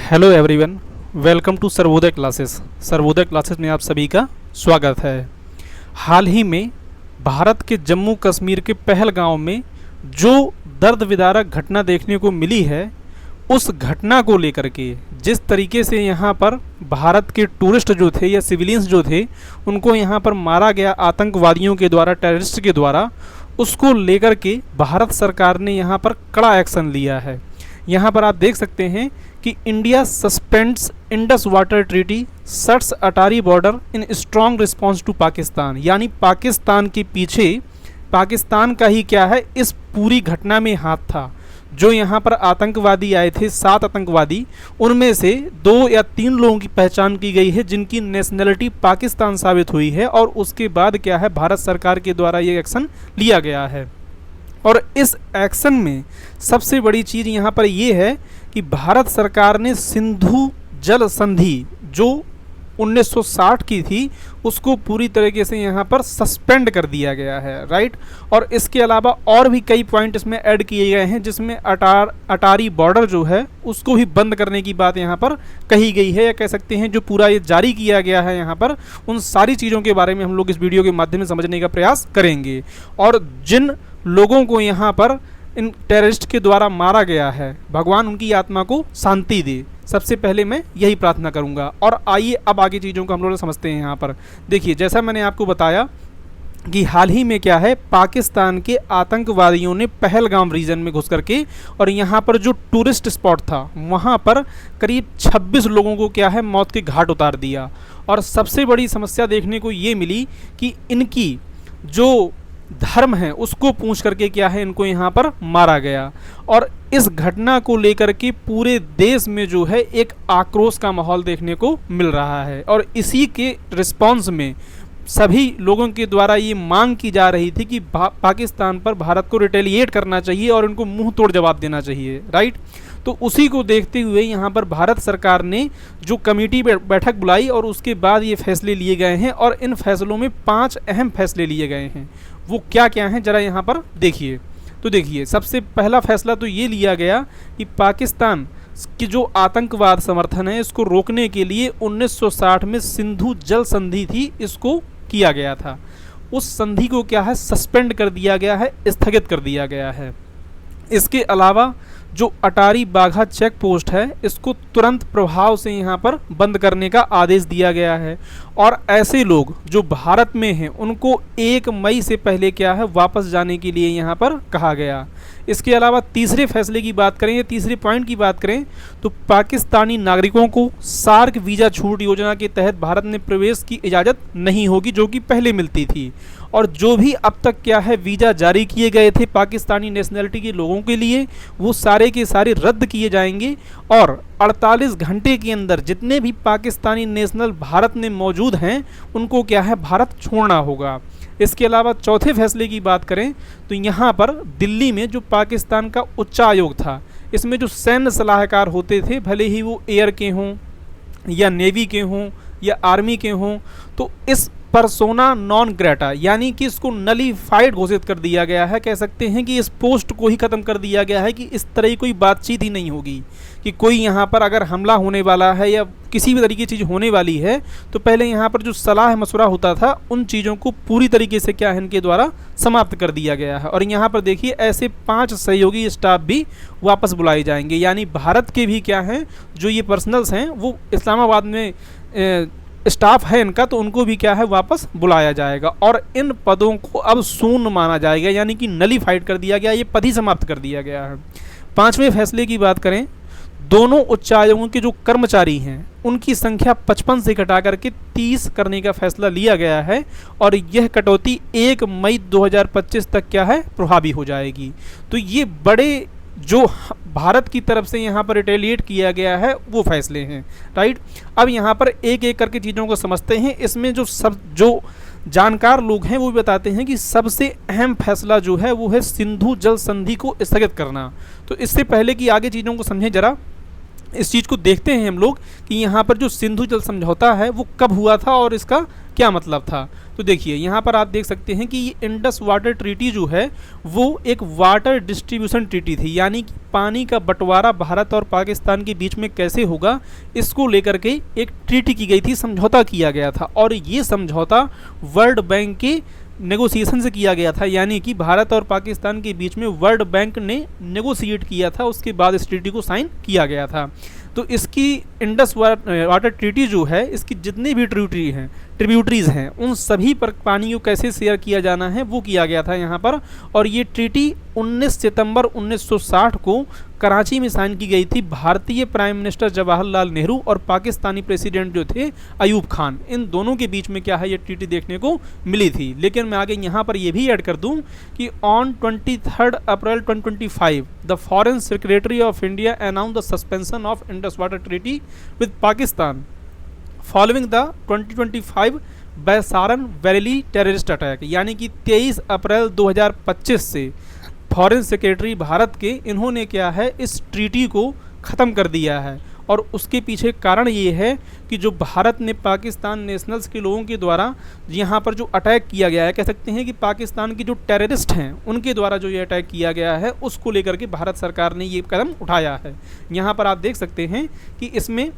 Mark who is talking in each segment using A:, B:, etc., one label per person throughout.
A: Hello everyone, welcome to Sarvodaya classes. Sarvodaya classes में आप सभी का स्वागत है। हाल ही में भारत के जम्मू कश्मीर के पहलगांव में जो दर्द विदारक घटना देखने को मिली है, उस घटना को लेकर के जिस तरीके से यहाँ पर भारत के टूरिस्ट जो थे या सिविलियंस जो थे उनको यहाँ पर मारा गया आतंकवादियों के द्वारा, टेररिस्ट के द्वारा, उसको लेकर के भारत सरकार ने यहाँ पर कड़ा एक्शन लिया है। यहाँ पर आप देख सकते हैं कि India suspends Indus water treaty, shuts Attari border in strong response to Pakistan. यानी पाकिस्तान के पीछे पाकिस्तान का ही क्या है, इस पूरी घटना में हाथ था। जो यहाँ पर आतंकवादी आए थे, 7 आतंकवादी, उनमें से 2 या 3 लोगों की पहचान की गई है जिनकी नेशनलिटी पाकिस्तान साबित हुई है, और उसके बाद क्या है, भारत सरकार के द्वारा ये एक्शन लिया गया है। और इस एक्शन में सबसे बड़ी चीज़ यहाँ पर ये है कि भारत सरकार ने सिंधु जल संधि जो 1960 की थी उसको पूरी तरीके से यहाँ पर सस्पेंड कर दिया गया है, राइट। और इसके अलावा और भी कई पॉइंट इसमें ऐड किए गए हैं, जिसमें अटारी बॉर्डर जो है उसको भी बंद करने की बात यहाँ पर कही गई है, या कह सकते हैं जो पूरा ये जारी किया गया है यहाँ पर, उन सारी चीज़ों के बारे में हम लोग इस वीडियो के माध्यम से समझने का प्रयास करेंगे। और जिन लोगों को यहाँ पर इन टेररिस्ट के द्वारा मारा गया है, भगवान उनकी आत्मा को शांति दे, सबसे पहले मैं यही प्रार्थना करूंगा। और आइए अब आगे चीज़ों को हम लोग समझते हैं। यहाँ पर देखिए, जैसा मैंने आपको बताया कि हाल ही में क्या है, पाकिस्तान के आतंकवादियों ने पहलगाम रीजन में घुस करके और यहाँ पर जो टूरिस्ट स्पॉट था वहाँ पर करीब 26 लोगों को क्या है, मौत के घाट उतार दिया। और सबसे बड़ी समस्या देखने को ये मिली कि इनकी जो धर्म है उसको पूछ करके क्या है, इनको यहाँ पर मारा गया। और इस घटना को लेकर के पूरे देश में जो है एक आक्रोश का माहौल देखने को मिल रहा है। और इसी के रिस्पांस में सभी लोगों के द्वारा ये मांग की जा रही थी कि पाकिस्तान पर भारत को रिटेलिएट करना चाहिए और इनको मुंह तोड़ जवाब देना चाहिए, राइट। तो उसी को देखते हुए यहाँ पर भारत सरकार ने जो कमेटी बैठक बुलाई और उसके बाद ये फैसले लिए गए हैं। और इन फैसलों में 5 अहम फैसले लिए गए हैं। वो क्या क्या हैं जरा यहाँ पर देखिए। तो देखिए, सबसे पहला फैसला तो ये लिया गया कि पाकिस्तान की जो आतंकवाद समर्थन है इसको रोकने के लिए 1960 में सिंधु जल संधि थी, इसको किया गया था। उस संधि को क्या है, सस्पेंड कर दिया गया है, स्थगित कर दिया गया है। इसके अलावा जो अटारी बाघा चेक पोस्ट है इसको तुरंत प्रभाव से यहाँ पर बंद करने का आदेश दिया गया है। और ऐसे लोग जो भारत में हैं उनको 1 मई से पहले क्या है, वापस जाने के लिए यहाँ पर कहा गया। इसके अलावा तीसरे फैसले की बात करें, तीसरे पॉइंट की बात करें, तो पाकिस्तानी नागरिकों को सार्क वीज़ा छूट योजना के तहत भारत में प्रवेश की इजाज़त नहीं होगी, जो कि पहले मिलती थी। और जो भी अब तक क्या है वीज़ा जारी किए गए थे पाकिस्तानी नेशनलिटी के लोगों के लिए, वो सारे के सारे रद्द किए जाएंगे। और 48 घंटे के अंदर जितने भी पाकिस्तानी नेशनल भारत में मौजूद हैं उनको क्या है, भारत छोड़ना होगा। इसके अलावा चौथे फैसले की बात करें तो यहाँ पर दिल्ली में जो पाकिस्तान का उच्चायोग था, इसमें जो सैन्य सलाहकार होते थे, भले ही वो एयर के हों या नेवी के हों या आर्मी के हों, तो इस परसोना नॉन ग्रेटा यानी कि इसको नलीफाइड घोषित कर दिया गया है। कह सकते हैं कि इस पोस्ट को ही ख़त्म कर दिया गया है कि इस तरह की कोई बातचीत ही नहीं होगी कि कोई यहाँ पर अगर हमला होने वाला है या किसी भी तरीके की चीज़ होने वाली है तो पहले यहाँ पर जो सलाह मशवरा होता था उन चीज़ों को पूरी तरीके से क्या है, इनके द्वारा समाप्त कर दिया गया है। और यहाँ पर देखिए, ऐसे 5 सहयोगी स्टाफ भी वापस बुलाए जाएंगे। यानी भारत के भी क्या हैं, जो ये पर्सनल्स हैं वो इस्लामाबाद में स्टाफ है इनका, तो उनको भी क्या है, वापस बुलाया जाएगा। और इन पदों को अब शून्य माना जाएगा, यानी कि नलीफाइड कर दिया गया, ये पद ही समाप्त कर दिया गया है। 5वें फैसले की बात करें, दोनों उच्चायोगों के जो कर्मचारी हैं उनकी संख्या 55 से घटा करके 30 करने का फैसला लिया गया है। और यह कटौती 1 मई 2025 तक क्या है, प्रभावी हो जाएगी। तो ये बड़े जो भारत की तरफ से यहाँ पर रिटेलिएट किया गया है वो फैसले हैं, राइट। अब यहाँ पर एक एक करके चीज़ों को समझते हैं। इसमें जो जानकार लोग हैं वो बताते हैं कि सबसे अहम फैसला जो है वो है सिंधु जल संधि को स्थगित करना। तो इससे पहले कि आगे चीज़ों को समझें, जरा इस चीज़ को देखते हैं हम लोग कि यहाँ पर जो सिंधु जल समझौता है वो कब हुआ था और इसका क्या मतलब था। तो देखिए यहाँ पर आप देख सकते हैं कि ये इंडस वाटर ट्रीटी जो है वो एक वाटर डिस्ट्रीब्यूशन ट्रीटी थी, यानी कि पानी का बंटवारा भारत और पाकिस्तान के बीच में कैसे होगा इसको लेकर के एक ट्रीटी की गई थी, समझौता किया गया था। और ये समझौता वर्ल्ड बैंक के नेगोशिएशन से किया गया था, यानी कि भारत और पाकिस्तान के बीच में वर्ल्ड बैंक ने नेगोशिएट किया था, उसके बाद इस ट्रीटी को साइन किया गया था। तो इसकी इंडस वाटर ट्रीटी जो है, इसकी जितनी भी ट्रिब्यूटरीज हैं उन सभी पर पानी को कैसे शेयर किया जाना है वो किया गया था यहाँ पर। और ये ट्रीटी 19 सितंबर 1960 को कराची में साइन की गई थी भारतीय प्राइम मिनिस्टर जवाहरलाल नेहरू और पाकिस्तानी प्रेसिडेंट जो थे अयूब खान, इन दोनों के बीच में क्या है ये ट्रीटी देखने को मिली थी। लेकिन मैं आगे यहाँ पर ये भी ऐड कर दूँ कि on 23 April 2025 the foreign secretary of India announce the suspension of Indus water treaty with Pakistan following the 2025 Baisaran valley terrorist attack, यानी कि 23 अप्रैल 2025 से फॉरेन सेक्रेटरी भारत के इन्होंने क्या है इस ट्रीटी को ख़त्म कर दिया है। और उसके पीछे कारण ये है कि जो भारत ने पाकिस्तान नेशनल्स के लोगों के द्वारा यहाँ पर जो अटैक किया गया है, कह सकते हैं कि पाकिस्तान के जो टेररिस्ट हैं उनके द्वारा जो ये अटैक किया गया है उसको लेकर के भारत सरकार ने ये कदम उठाया है। यहाँ पर आप देख सकते हैं कि इसमें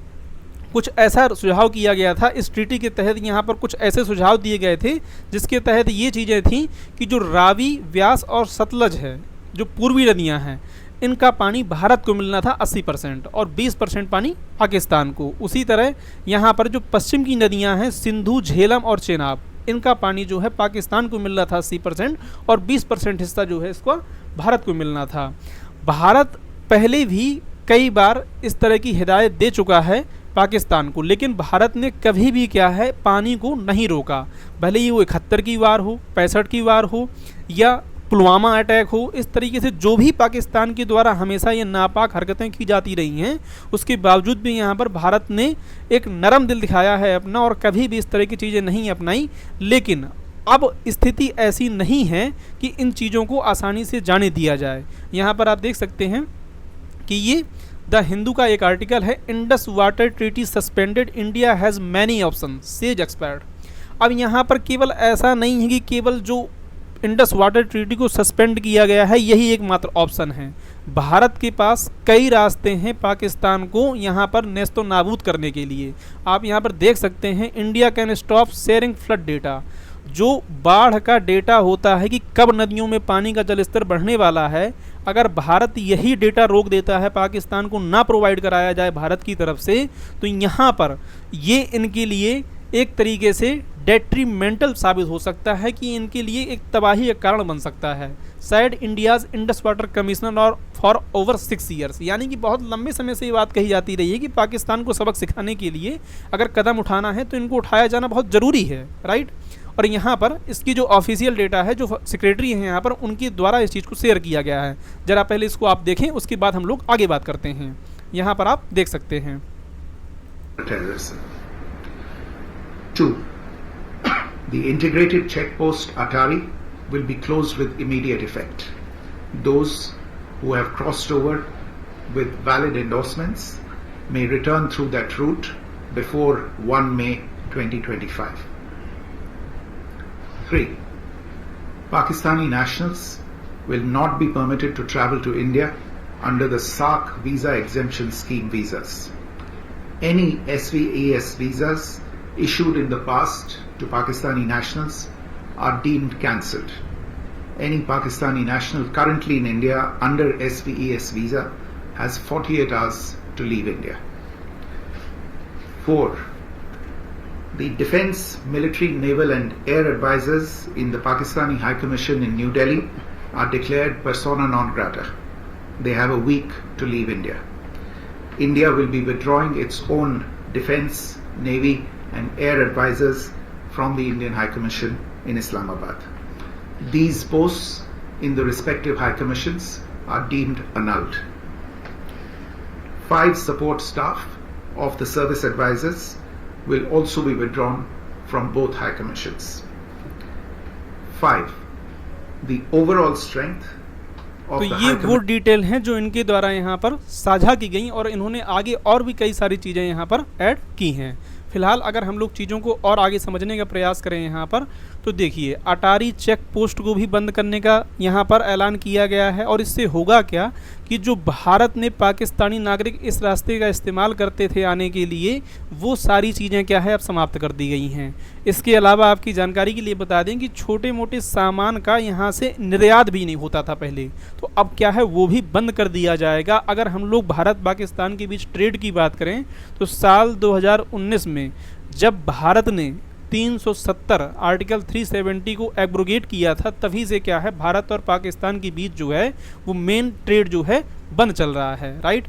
A: कुछ ऐसा सुझाव किया गया था इस ट्रीटी के तहत, यहाँ पर कुछ ऐसे सुझाव दिए गए थे जिसके तहत ये चीज़ें थीं कि जो रावी, व्यास और सतलज है, जो पूर्वी नदियाँ हैं, इनका पानी भारत को मिलना था 80% और 20% पानी पाकिस्तान को। उसी तरह यहाँ पर जो पश्चिम की नदियाँ हैं सिंधु, झेलम और चेनाब, इनका पानी जो है पाकिस्तान को मिलना था 80% और 20% हिस्सा जो है इसका भारत को मिलना था। भारत पहले भी कई बार इस तरह की हिदायत दे चुका है पाकिस्तान को, लेकिन भारत ने कभी भी क्या है पानी को नहीं रोका, भले ही वो 71 की वार हो, 65 की वार हो या पुलवामा अटैक हो। इस तरीके से जो भी पाकिस्तान के द्वारा हमेशा ये नापाक हरकतें की जाती रही हैं, उसके बावजूद भी यहाँ पर भारत ने एक नरम दिल दिखाया है अपना और कभी भी इस तरह की चीज़ें नहीं अपनाई। लेकिन अब स्थिति ऐसी नहीं है कि इन चीज़ों को आसानी से जाने दिया जाए। यहाँ पर आप देख सकते हैं कि ये द हिंदू का एक आर्टिकल है, Indus water treaty suspended, India has many option says expert. अब यहाँ पर केवल ऐसा नहीं है कि केवल जो इंडस वाटर ट्रीटी को सस्पेंड किया गया है यही एकमात्र ऑप्शन है। भारत के पास कई रास्ते हैं पाकिस्तान को यहाँ पर नेस्तो नाबूद करने के लिए। आप यहाँ पर देख सकते हैं India can stop sharing flood data, जो बाढ़ का डेटा होता है कि कब नदियों में पानी का जल स्तर बढ़ने वाला है, अगर भारत यही डेटा रोक देता है, पाकिस्तान को ना प्रोवाइड कराया जाए भारत की तरफ से, तो यहाँ पर ये इनके लिए एक तरीके से डेट्रीमेंटल साबित हो सकता है कि इनके लिए एक तबाही का कारण बन सकता है। Sad India's Indus water commissioner और फॉर ओवर 6 ईयर्स, यानी कि बहुत लंबे समय से ये बात कही जाती रही है कि पाकिस्तान को सबक सिखाने के लिए अगर कदम उठाना है तो इनको उठाया जाना बहुत ज़रूरी है, राइट। और यहाँ पर इसकी जो ऑफिशियल डेटा है, जो सेक्रेटरी हैं यहाँ पर, उनके द्वारा इस चीज़ को शेयर किया गया है। ज़रा पहले इसको आप देखें, उसके बाद हम लोग आगे बात करते हैं। यहाँ पर आप देख सकते हैं।
B: 2. The integrated checkpost Atari will be closed with immediate effect. Those who have crossed over with valid endorsements may return through that route before 1 May 2025. 3. Pakistani nationals will not be permitted to travel to India under the SAARC visa exemption scheme visas. Any SVES visas issued in the past to Pakistani nationals are deemed cancelled. Any Pakistani national currently in India under SVES visa has 48 hours to leave India. 4. The Defence, Military, Naval and Air Advisors in the Pakistani High Commission in New Delhi are declared persona non grata. They have a week to leave India. India will be withdrawing its own Defence, Navy and Air Advisors from the Indian High Commission in Islamabad. These posts in the respective High Commissions are deemed annulled. 5 support staff of the service advisors will also be withdrawn from both High Commissions. 5. The overall strength
A: तो ये वो detail हैं जो इनके द्वारा यहाँ पर साझा की गई और इन्होंने आगे और भी कई सारी चीज़ें यहाँ पर ऐड की हैं। फिलहाल अगर हम लोग चीज़ों को और आगे समझने का प्रयास करें यहाँ पर, तो देखिए अटारी चेक पोस्ट को भी बंद करने का यहाँ पर ऐलान किया गया है। और इससे होगा क्या कि जो भारत में पाकिस्तानी नागरिक इस रास्ते का इस्तेमाल करते थे आने के लिए, वो सारी चीज़ें क्या है अब समाप्त कर दी गई हैं। इसके अलावा आपकी जानकारी के लिए बता दें कि छोटे मोटे सामान का यहाँ से निर्यात भी नहीं होता था पहले, तो अब क्या है वो भी बंद कर दिया जाएगा। अगर हम लोग भारत पाकिस्तान के बीच ट्रेड की बात करें तो साल 2019 में जब भारत ने 370 आर्टिकल 370 को एब्रोगेट किया था, तभी से क्या है भारत और पाकिस्तान के बीच जो है वो मेन ट्रेड जो है बंद चल रहा है, राइट।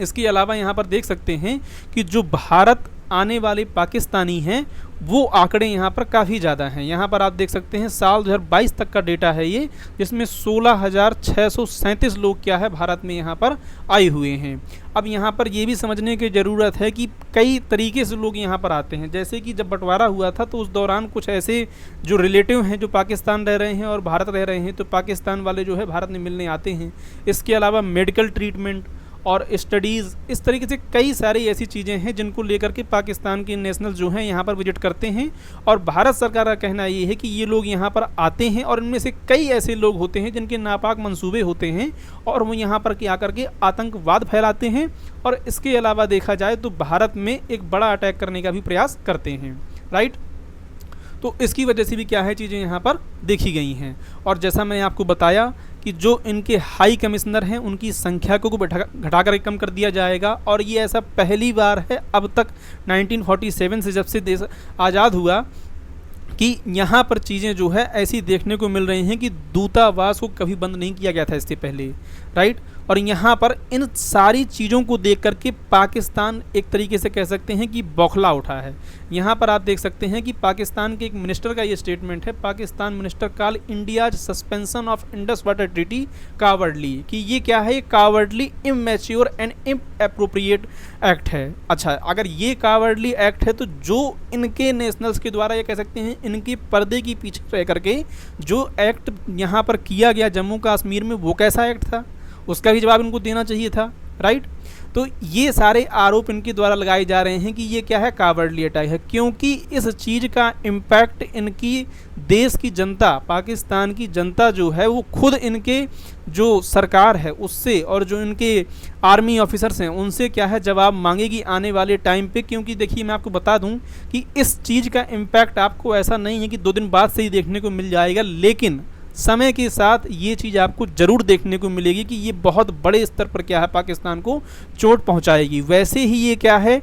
A: इसके अलावा यहाँ पर देख सकते हैं कि जो भारत आने वाले पाकिस्तानी हैं वो आंकड़े यहाँ पर काफ़ी ज़्यादा हैं। यहाँ पर आप देख सकते हैं साल 2022 तक का डेटा है ये, जिसमें 16,637 लोग क्या है भारत में यहाँ पर आए हुए हैं। अब यहाँ पर ये भी समझने की ज़रूरत है कि कई तरीके से लोग यहाँ पर आते हैं। जैसे कि जब बंटवारा हुआ था तो उस दौरान कुछ ऐसे जो रिलेटिव हैं जो पाकिस्तान रह रहे हैं और भारत रह रहे हैं, तो पाकिस्तान वाले जो है भारत में मिलने आते हैं। इसके अलावा मेडिकल ट्रीटमेंट और स्टडीज़, इस तरीके से कई सारी ऐसी चीज़ें हैं जिनको लेकर के पाकिस्तान के नेशनल जो हैं यहाँ पर विजिट करते हैं। और भारत सरकार का कहना ये है कि ये लोग यहाँ पर आते हैं और इनमें से कई ऐसे लोग होते हैं जिनके नापाक मंसूबे होते हैं और वो यहाँ पर क्या आकर के आतंकवाद फैलाते हैं। और इसके अलावा देखा जाए तो भारत में एक बड़ा अटैक करने का भी प्रयास करते हैं, राइट। तो इसकी वजह से भी क्या है चीज़ें यहाँ पर देखी गई हैं। और जैसा मैंने आपको बताया कि जो इनके हाई कमिश्नर हैं उनकी संख्या को घटाकर कम कर दिया जाएगा। और ये ऐसा पहली बार है अब तक 1947 से जब से देश आज़ाद हुआ कि यहाँ पर चीज़ें जो है ऐसी देखने को मिल रही हैं कि दूतावास को कभी बंद नहीं किया गया था इससे पहले, राइट। और यहाँ पर इन सारी चीज़ों को देख करके पाकिस्तान एक तरीके से कह सकते हैं कि बौखला उठा है। यहाँ पर आप देख सकते हैं कि पाकिस्तान के एक मिनिस्टर का ये स्टेटमेंट है, Pakistan minister call India's suspension of Indus water treaty cowardly, कि ये क्या है, ये cowardly, immature and inappropriate act है। अच्छा, अगर ये कावर्डली एक्ट है तो जो इनके नेशनल्स के द्वारा ये कह सकते हैं इनके पर्दे के पीछे रह करके जो एक्ट यहाँ पर किया गया जम्मू कश्मीर में, वो कैसा एक्ट था, उसका भी जवाब इनको देना चाहिए था, राइट। तो ये सारे आरोप इनके द्वारा लगाए जा रहे हैं कि ये क्या है, कावर्डली अटैक है, क्योंकि इस चीज़ का इम्पैक्ट इनकी देश की जनता, पाकिस्तान की जनता जो है वो खुद इनके जो सरकार है उससे और जो इनके आर्मी ऑफिसर्स हैं उनसे क्या है जवाब मांगेगी आने वाले टाइम पे। क्योंकि देखिए मैं आपको बता दूं कि इस चीज़ का इम्पैक्ट आपको ऐसा नहीं है कि 2 दिन बाद से ही देखने को मिल जाएगा, लेकिन समय के साथ ये चीज़ आपको ज़रूर देखने को मिलेगी कि ये बहुत बड़े स्तर पर क्या है पाकिस्तान को चोट पहुंचाएगी। वैसे ही ये क्या है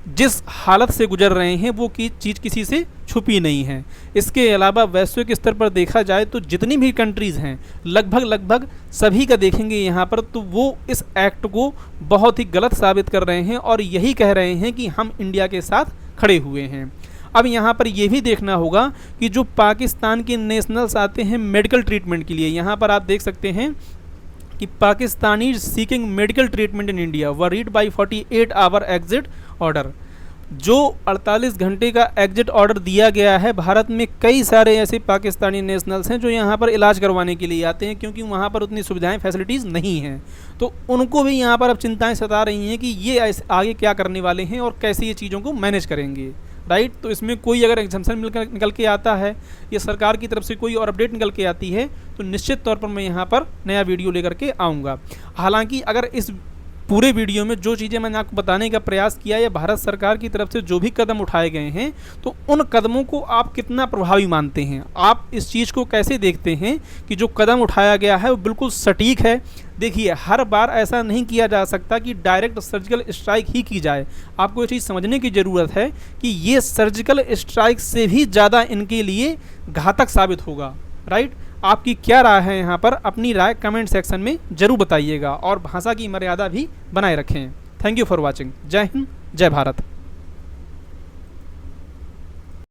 A: जिस हालत से गुजर रहे हैं वो की चीज़ किसी से छुपी नहीं है। इसके अलावा वैश्विक स्तर पर देखा जाए तो जितनी भी कंट्रीज़ हैं लगभग सभी का देखेंगे यहाँ पर, तो वो इस एक्ट को बहुत ही गलत साबित कर रहे हैं और यही कह रहे हैं कि हम इंडिया के साथ खड़े हुए हैं। अब यहाँ पर यह भी देखना होगा कि जो पाकिस्तान के नेशनल्स आते हैं मेडिकल ट्रीटमेंट के लिए, यहाँ पर आप देख सकते हैं कि Pakistani seeking medical treatment in India worried by 48 hour exit order. जो 48 घंटे का एग्जिट ऑर्डर दिया गया है, भारत में कई सारे ऐसे पाकिस्तानी नेशनल्स हैं जो यहाँ पर इलाज करवाने के लिए आते हैं, क्योंकि वहाँ पर उतनी सुविधाएं फैसिलिटीज़ नहीं हैं। तो उनको भी यहाँ पर अब चिंताएं सता रही हैं कि ये आगे क्या करने वाले हैं और कैसे ये चीज़ों को मैनेज करेंगे, राइट। तो इसमें कोई अगर एग्जाम्पशन निकल के आता है या सरकार की तरफ से कोई और अपडेट निकल के आती है तो निश्चित तौर पर मैं यहाँ पर नया वीडियो लेकर के आऊँगा। हालांकि अगर इस पूरे वीडियो में जो चीज़ें मैंने आपको बताने का प्रयास किया या भारत सरकार की तरफ से जो भी कदम उठाए गए हैं, तो उन कदमों को आप कितना प्रभावी मानते हैं, आप इस चीज़ को कैसे देखते हैं कि जो कदम उठाया गया है वो बिल्कुल सटीक है। देखिए हर बार ऐसा नहीं किया जा सकता कि डायरेक्ट सर्जिकल स्ट्राइक ही की जाए। आपको ये चीज़ समझने की ज़रूरत है कि ये सर्जिकल स्ट्राइक से भी ज़्यादा इनके लिए घातक साबित होगा, राइट। आपकी क्या राय है यहाँ पर, अपनी राय कमेंट सेक्शन में ज़रूर बताइएगा और भाषा की मर्यादा भी बनाए रखें। Thank you for watching. जय हिंद, जय भारत।